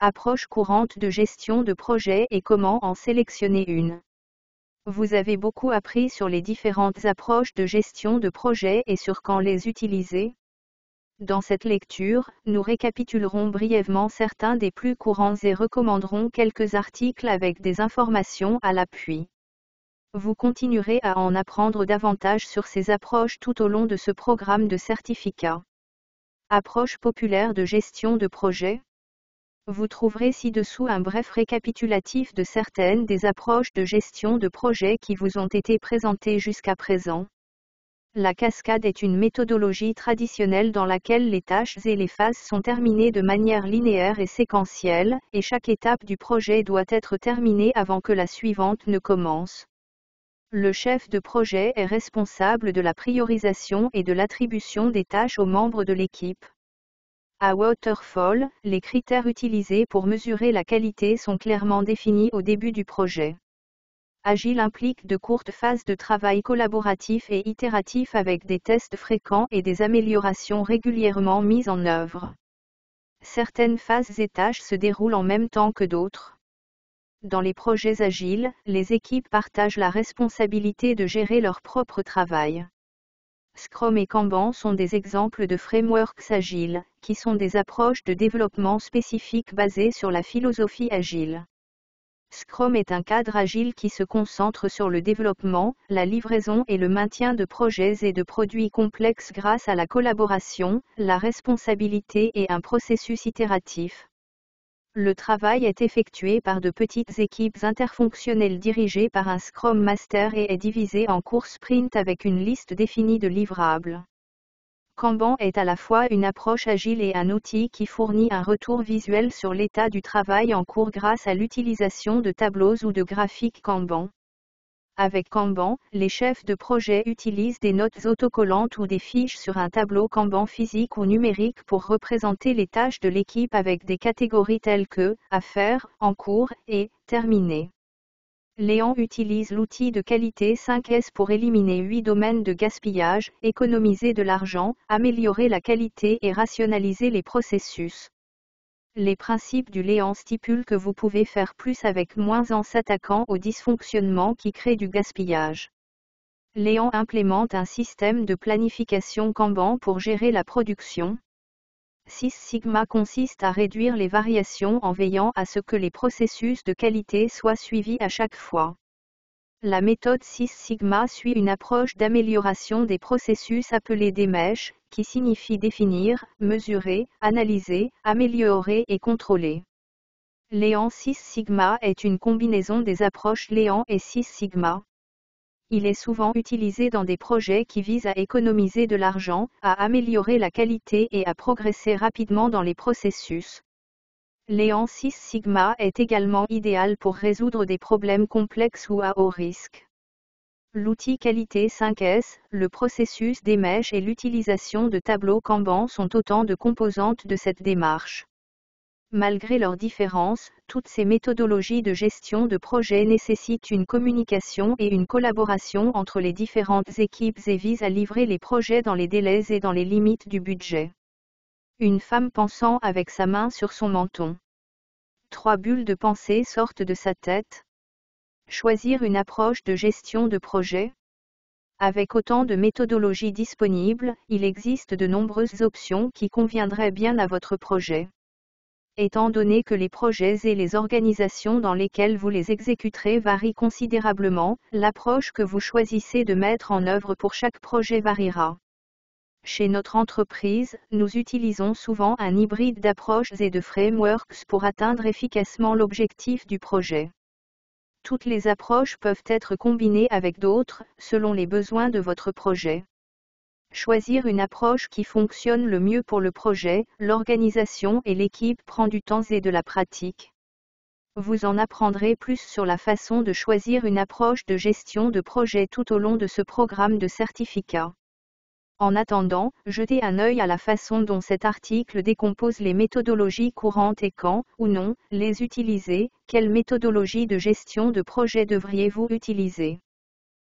Approche courante de gestion de projet et comment en sélectionner une. Vous avez beaucoup appris sur les différentes approches de gestion de projet et sur quand les utiliser. Dans cette lecture, nous récapitulerons brièvement certains des plus courants et recommanderons quelques articles avec des informations à l'appui. Vous continuerez à en apprendre davantage sur ces approches tout au long de ce programme de certificat. Approche populaire de gestion de projet. Vous trouverez ci-dessous un bref récapitulatif de certaines des approches de gestion de projet qui vous ont été présentées jusqu'à présent. La cascade est une méthodologie traditionnelle dans laquelle les tâches et les phases sont terminées de manière linéaire et séquentielle, et chaque étape du projet doit être terminée avant que la suivante ne commence. Le chef de projet est responsable de la priorisation et de l'attribution des tâches aux membres de l'équipe. À Waterfall, les critères utilisés pour mesurer la qualité sont clairement définis au début du projet. Agile implique de courtes phases de travail collaboratif et itératif avec des tests fréquents et des améliorations régulièrement mises en œuvre. Certaines phases et tâches se déroulent en même temps que d'autres. Dans les projets agiles, les équipes partagent la responsabilité de gérer leur propre travail. Scrum et Kanban sont des exemples de frameworks agiles, qui sont des approches de développement spécifiques basées sur la philosophie agile. Scrum est un cadre agile qui se concentre sur le développement, la livraison et le maintien de projets et de produits complexes grâce à la collaboration, la responsabilité et un processus itératif. Le travail est effectué par de petites équipes interfonctionnelles dirigées par un Scrum Master et est divisé en courts sprints avec une liste définie de livrables. Kanban est à la fois une approche agile et un outil qui fournit un retour visuel sur l'état du travail en cours grâce à l'utilisation de tableaux ou de graphiques Kanban. Avec Kanban, les chefs de projet utilisent des notes autocollantes ou des fiches sur un tableau Kanban physique ou numérique pour représenter les tâches de l'équipe avec des catégories telles que « à faire »,« en cours » et « terminé ». Léon utilise l'outil de qualité 5S pour éliminer 8 domaines de gaspillage, économiser de l'argent, améliorer la qualité et rationaliser les processus. Les principes du Léon stipulent que vous pouvez faire plus avec moins en s'attaquant aux dysfonctionnements qui créent du gaspillage. Léon implémente un système de planification Kanban pour gérer la production. Six Sigma consiste à réduire les variations en veillant à ce que les processus de qualité soient suivis à chaque fois. La méthode Six Sigma suit une approche d'amélioration des processus appelée DMESH, qui signifie définir, mesurer, analyser, améliorer et contrôler. Léon Six Sigma est une combinaison des approches Léon et Six Sigma. Il est souvent utilisé dans des projets qui visent à économiser de l'argent, à améliorer la qualité et à progresser rapidement dans les processus. Léon Six Sigma est également idéal pour résoudre des problèmes complexes ou à haut risque. L'outil qualité 5S, le processus DMESH et l'utilisation de tableaux Kanban sont autant de composantes de cette démarche. Malgré leurs différences, toutes ces méthodologies de gestion de projet nécessitent une communication et une collaboration entre les différentes équipes et visent à livrer les projets dans les délais et dans les limites du budget. Une femme pensant avec sa main sur son menton. 3 bulles de pensée sortent de sa tête. Choisir une approche de gestion de projet. Avec autant de méthodologies disponibles, il existe de nombreuses options qui conviendraient bien à votre projet. Étant donné que les projets et les organisations dans lesquelles vous les exécuterez varient considérablement, l'approche que vous choisissez de mettre en œuvre pour chaque projet variera. Chez notre entreprise, nous utilisons souvent un hybride d'approches et de frameworks pour atteindre efficacement l'objectif du projet. Toutes les approches peuvent être combinées avec d'autres, selon les besoins de votre projet. Choisir une approche qui fonctionne le mieux pour le projet, l'organisation et l'équipe prend du temps et de la pratique. Vous en apprendrez plus sur la façon de choisir une approche de gestion de projet tout au long de ce programme de certificat. En attendant, jetez un œil à la façon dont cet article décompose les méthodologies courantes et quand, ou non, les utiliser. Quelle méthodologie de gestion de projet devriez-vous utiliser ?